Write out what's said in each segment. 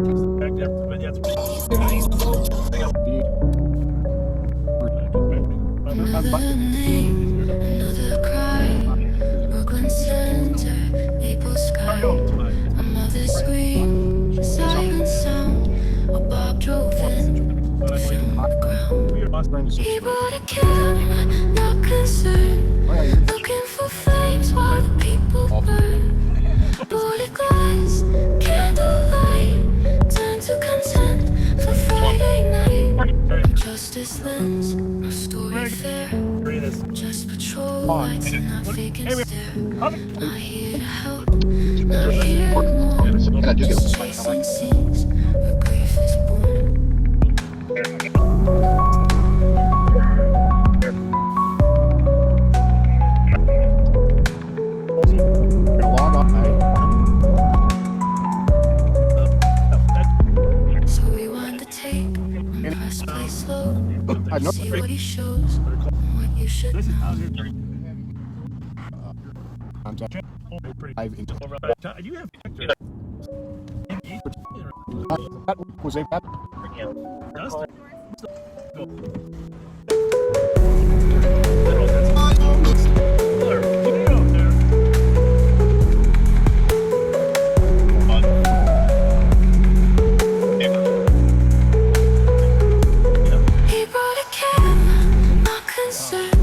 Back there, but yeah, Another cry, Brooklyn Center, Maple Sky. Another scream, siren sound. A Bob drove in, from the ground. He brought a can, not concerned. Looking for flames while the people burn. Boarded glass, candlelight. Turn to content for Friday night. Justice lens, no story fair. Just patrol lights and not vacant stare. Not here to help, not here to mourn. Just chasing scenes where grief is born. So rewind the tape and press play slow. See what he shows, what you should know. You have That was a bad. He brought a can, not concerned.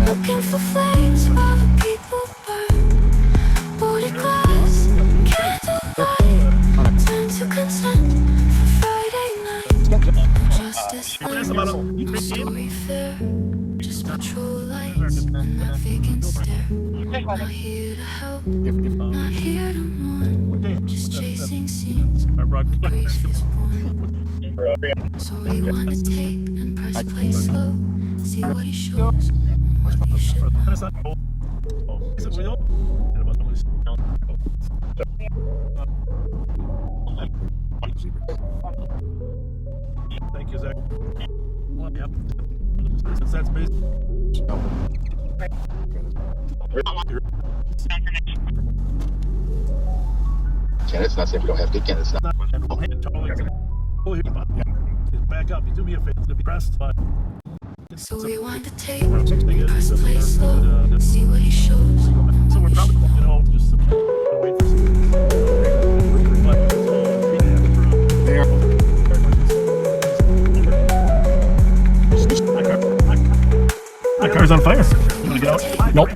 Looking for flames while the people burn. Boarded glass, candlelight. Turn to consent for Friday night. Justice lens, no story fair. Just patrol lights and not vacant stare. Not here to help, not here to mourn. Just chasing scenes where grief is born. So rewind the tape and press play slow. See what he shows, what you should know. Thank you, Zach. Well, yeah. Since that's based. Candidates not saying we don't have good candidates now. Back up. You do me a favor to be pressed. So rewind the tape and press play slow. See what he shows. So we're probably, just wait for My car's on fire. You want to get out? Nope.